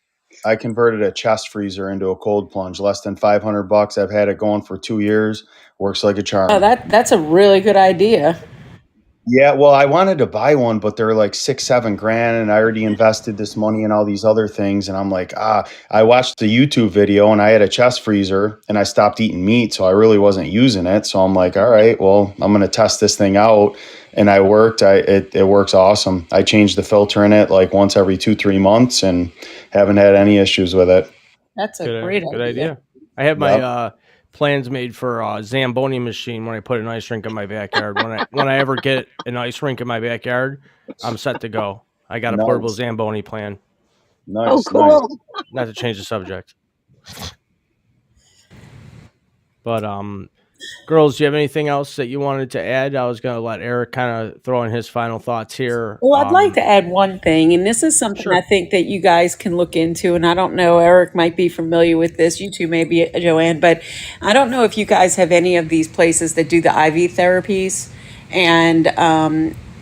I converted a chest freezer into a cold plunge. Less than $500. I've had it going for 2 years. Works like a Oh, charm. that's a really good idea. Yeah, well, I wanted to buy one, but they're like 6, 7 grand, and I already invested this money in all these other things. And I'm like, I watched the YouTube video and I had a chest freezer and I stopped eating meat, so I really wasn't using it. So I'm like, all right, well, I'm gonna test this thing out. And I worked. It works awesome. I change the filter in it like once every 2, 3 months and haven't had any issues with it. That's a great Good idea. idea. I have my Yep. plans made for a Zamboni machine when I put an ice rink in my backyard. When I ever get an ice rink in my backyard, I'm set to go. I got a portable Nice. Zamboni plan. Oh, Nice. Nice. cool. Not to change the subject, but girls, do you have anything else that you wanted to add? I was going to let Eric kind of throw in his final thoughts here. Well, I'd like to add one thing, and this is something I Sure. think that you guys can look into. And I don't know, Eric might be familiar with this. You two, maybe Joanne, but I don't know if you guys have any of these places that do the IV therapies. And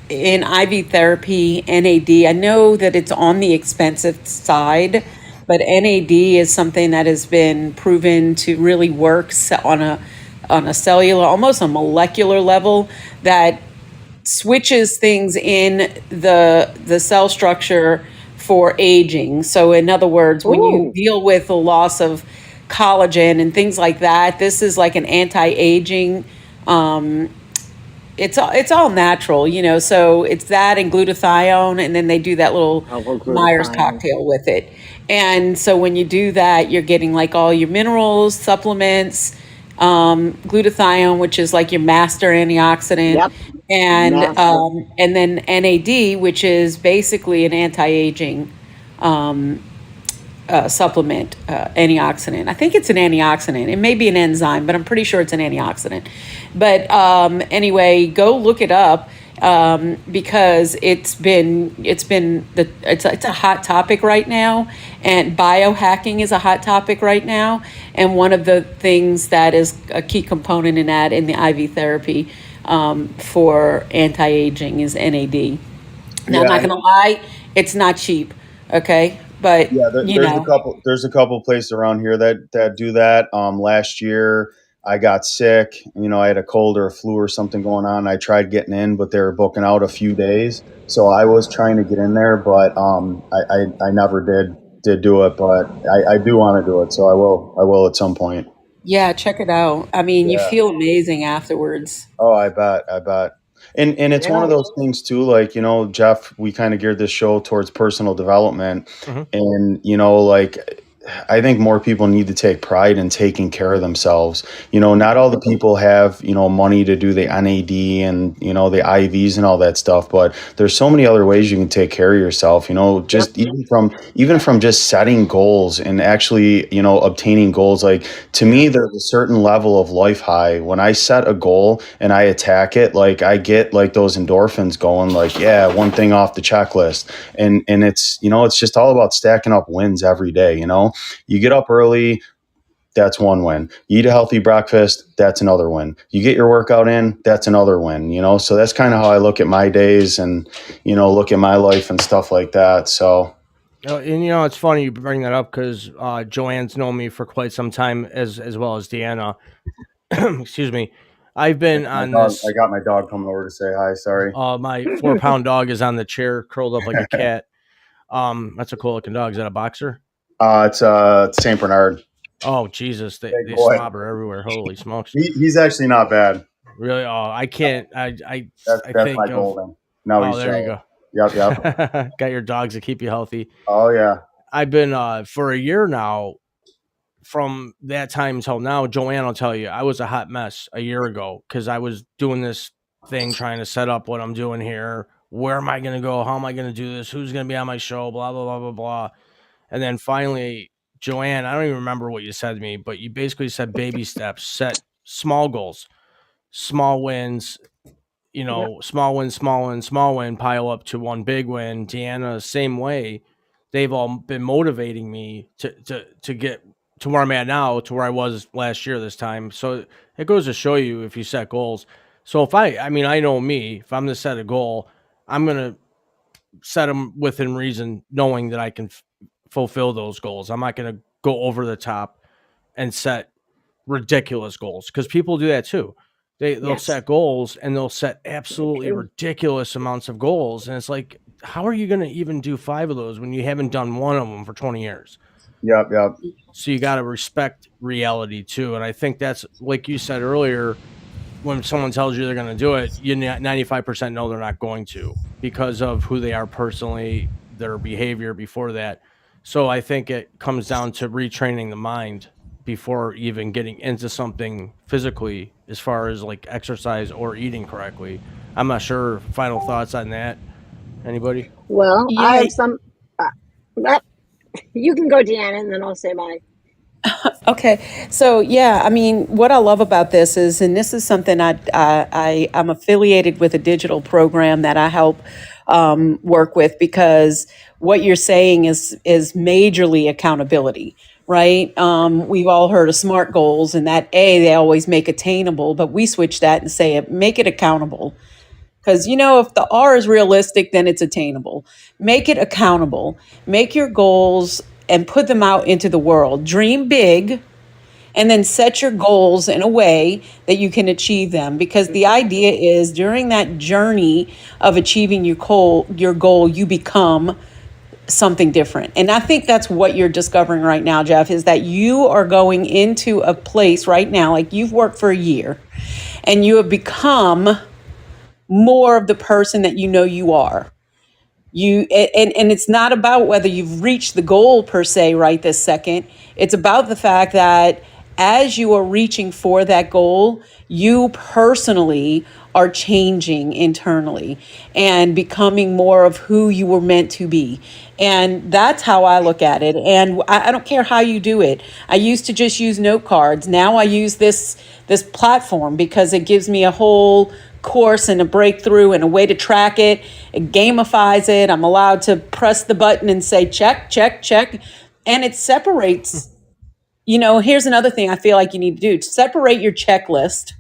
in IV therapy, NAD, I know that it's on the expensive side, but NAD is something that has been proven to really work on a cellular, almost a molecular level that switches things in the cell structure for aging. So in other words, when you Ooh. deal with the loss of collagen and things like that, this is like an anti-aging. It's all natural, you know. So it's that and glutathione, and then they do that little Oh, well, Myers glutathione. cocktail with it. And so when you do that, you're getting like all your minerals, supplements, glutathione, which is like your master antioxidant, Yep. Master. and then NAD, which is basically an anti-aging supplement, antioxidant. I think it's an antioxidant. It may be an enzyme, but I'm pretty sure it's an antioxidant. But anyway, go look it up because it's a hot topic right now, and biohacking is a hot topic right now. And one of the things that is a key component in that in the IV therapy for anti-aging is NAD. Now, I'm not Yeah. gonna lie, it's not cheap, okay? But Yeah, you there's a know, couple. There's a couple places around here that do that. Last year, I got sick. You know, I had a cold or a flu or something going on. I tried getting in, but they were booking out a few days. So I was trying to get in there, but I never did do it. But I do want to do it, so I will. I will at some point. yeah, check it out. I mean, you Yeah. feel amazing afterwards. Oh, I bet. I bet. And it's one Yeah. of those things too, like, you know, Jeff, we kind of geared this show towards personal development. Hmm. And, you know, like I think more people need to take pride in taking care of themselves. You know, not all the people have, you know, money to do the NAD and, you know, the IVs and all that stuff, but there's so many other ways you can take care of yourself, you know, Yep. just even from just setting goals and actually, you know, obtaining goals. Like to me, there's a certain level of life high when I set a goal and I attack it. Like I get like those endorphins going, like, yeah, one thing off the checklist. And it's, you know, it's just all about stacking up wins every day. You know, you get up early, that's one win. You eat a healthy breakfast, that's another win. You get your workout in, that's another win, you know? So that's kind of how I look at my days and, you know, look at my life and stuff like that. So And you know, it's funny you bring that up because Joanne's known me for quite some time, as well as Deanna. Excuse me. I've been my on dog, I this. got my dog coming over to say hi. Sorry. My 4 pound dog is on the chair, curled up like a cat. That's a cool looking dog. Is that a boxer? It's Saint Bernard. Oh Jesus, Big they boy. slobber everywhere. Holy smokes! He's actually not bad. Really? Oh, I can't. I That's my think of. golden. No, Oh, he's there you jealous. go. Yep, yep. Got your dogs to keep you healthy. Oh yeah. I've been for a year now. From that time until now, Joanne will tell you I was a hot mess a year ago because I was doing this thing trying to set up what I'm doing here. Where am I going to go? How am I going to do this? Who's going to be on my show? Blah blah blah blah blah. And then finally, Joanne, I don't even remember what you said to me, but you basically said baby steps, set small goals, small wins, you Yep. know, small win, small win, small win, pile up to one big win. Deanna, same way. They've all been motivating me to get to where I'm at now, to where I was last year this time. So it goes to show you if you set goals. So if I mean, I know me, if I'm going to set a goal, I'm going to set them within reason, knowing that I can fulfill those goals. I'm not going to go over the top and set ridiculous goals because people do that too. They'll Yes. set goals and they'll set absolutely True. ridiculous amounts of goals, and it's like, how are you going to even do 5 of those when you haven't done one of them for 20 years? Yep, yep. So you got to respect reality too, and I think that's like you said earlier. When someone tells you they're going to do it, you 95% know they're not going to because of who they are personally, their behavior before that. So I think it comes down to retraining the mind before even getting into something physically, as far as like exercise or eating correctly. I'm not sure. Final thoughts on that? Anybody? Well, I Yeah. have some. Uh, but you can go, Deanna, and then I'll say mine. Okay. So yeah, I mean, what I love about this is, and this is something I'm affiliated with a digital program that I help work with, because what you're saying is majorly accountability, right? We've all heard of SMART goals, and that they always make attainable, but we switch that and say make it accountable. Because, if the R is realistic, then it's attainable. Make it accountable. Make your goals and put them out into the world. Dream big, and then set your goals in a way that you can achieve them. Because the idea is, during that journey of achieving your goal, you become something different. And I think that's what you're discovering right now, Jeff, is that you are going into a place right now, like you've worked for a year, and you have become more of the person that you are. And it's not about whether you've reached the goal per se right this second. It's about the fact that as you are reaching for that goal, you personally are changing internally and becoming more of who you were meant to be. And that's how I look at it. And I don't care how you do it. I used to just use note cards. Now I use this platform because it gives me a whole course and a breakthrough and a way to track it. It gamifies it. I'm allowed to press the button and say check, check, check. And it separates. Here's another thing I feel like you need to do: separate your checklist,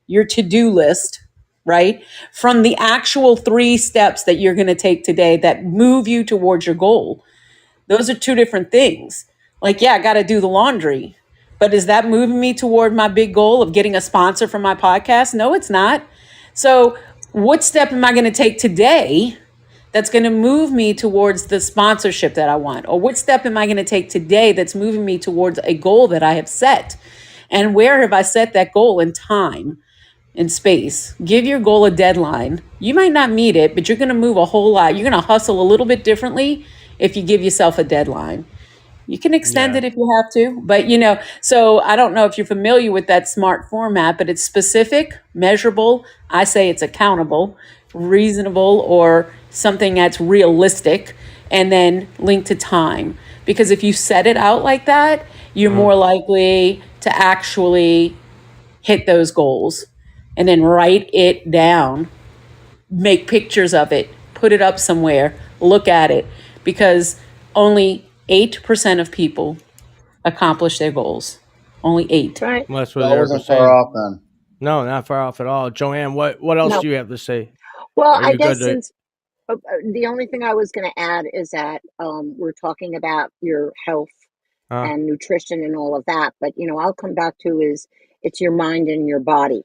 your to-do list, right, from the actual 3 steps that you're going to take today that move you towards your goal. Those are 2 different things. Like, yeah, I got to do the laundry, but is that moving me toward my big goal of getting a sponsor for my podcast? No, it's not. So what step am I going to take today that's going to move me towards the sponsorship that I want? Or what step am I going to take today that's moving me towards a goal that I have set? And where have I set that goal in time and space? Give your goal a deadline. You might not meet it, but you're going to move a whole lot. You're going to hustle a little bit differently if you give yourself a deadline. You can extend Yeah. it if you have to, but so I don't know if you're familiar with that SMART format, but it's specific, measurable. I say it's accountable, reasonable, or something that's realistic, and then linked to time. Because if you set it out like that, you're more likely to actually hit those goals. And then write it down, make pictures of it, put it up somewhere, look at it, because only 8% of people accomplish their goals. Only 8. That's right. Well, that's what That Eric was wasn't far saying. off then. No, not far off at all. Joanne, what else No. do you have to say? Well, Are I you good guess to? since the only thing I was going to add is that we're talking about your health and nutrition and all of that, but I'll come back to is it's your mind and your body.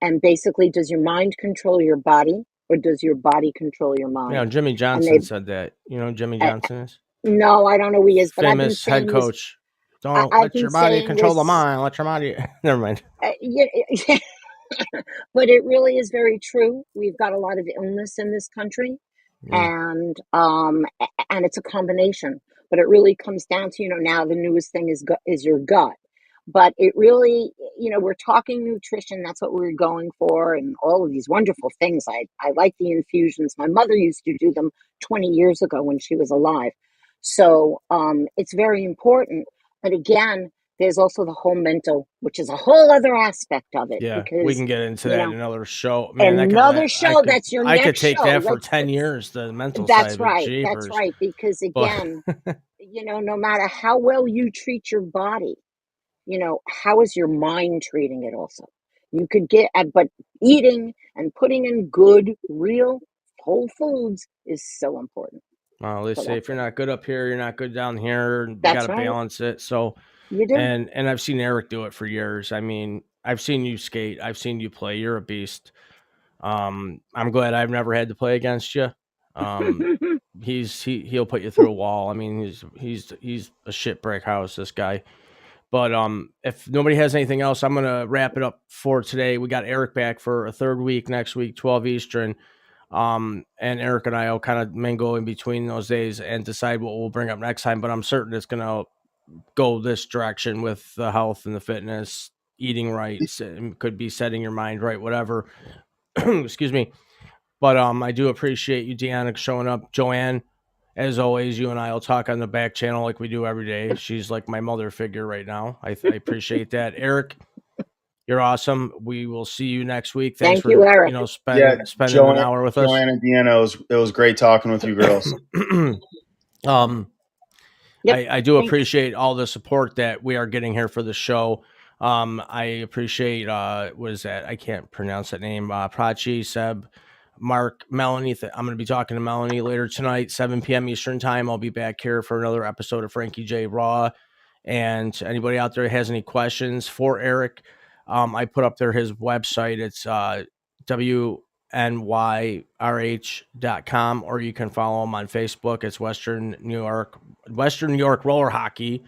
And basically, does your mind control your body, or does your body control your mind? Jimmy And Johnson said that. You know who Jimmy uh, Johnson is? no, I don't know who he is, but I've been Famous head saying this. coach. Don't I've let been your body saying control the this. mind. Let your body. Never mind. Yeah, but it really is very true. We've got a lot of illness in this country, Yeah. and it's a combination. But it really comes down to now the newest thing is your gut. But it really, we're talking nutrition. That's what we're going for, and all of these wonderful things. I like the infusions. My mother used to do them 20 years ago when she was alive. So it's very important. But again, there's also the whole mental, which is a whole other aspect of it, Yeah, we because can get into that in another show. Man, that could another I show, could that's your I could next take show. that for Let's 10 years. The mental That's side, but right. That's jeepers. right. Because But again, no matter how well you treat your body, how is your mind treating it also? You could but eating and putting in good, real, whole foods is so important. well, they So say if that's you're it. not good up here, you're not good down here. You got That's to right. balance it. So, You do. and I've seen Eric do it for years. I mean, I've seen you skate. I've seen you play. You're a beast. I'm glad I've never had to play against you. Um, he'll put you through a wall. I mean, he's a shit brick house, this guy. But if nobody has anything else, I'm gonna wrap it up for today. We got Eric back for a third week next week, 12 Eastern. And Eric and I will kind of mingle in between those days and decide what we'll bring up next time. But I'm certain it's going to go this direction with the health and the fitness, eating right. Could be setting your mind right, whatever. Excuse me. But I do appreciate you, Deanna, showing up. Joanne, as always, you and I will talk on the back channel like we do every day. She's like my mother figure right now. I appreciate that. Eric, you're awesome. We will see you next week. Thanks Thank you, for Eric. spending Joanne, an hour with us. Joanne and Deanna, it was great talking with you girls. Yep, I do thanks. appreciate all the support that we are getting here for the show. I appreciate what is that? I can't pronounce that name. Prachi, Seb, Mark, Melanie. I'm going to be talking to Melanie later tonight, 7 p.m. Eastern time. I'll be back here for another episode of Frankie J Raw. And anybody out there has any questions for Eric, I put up there his website. It's WNYRH.com, or you can follow him on Facebook. It's Western New York Roller Hockey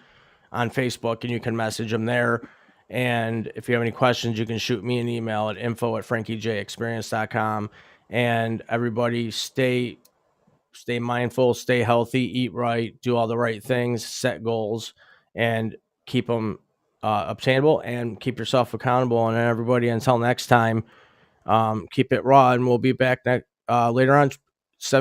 on Facebook, and you can message him there. And if you have any questions, you can shoot me an email at info@frankiejexperience.com. And everybody stay mindful, stay healthy, eat right, do all the right things, set goals, and keep them obtainable, and keep yourself accountable. And everybody, until next time, keep it raw, and we'll be back later on, 7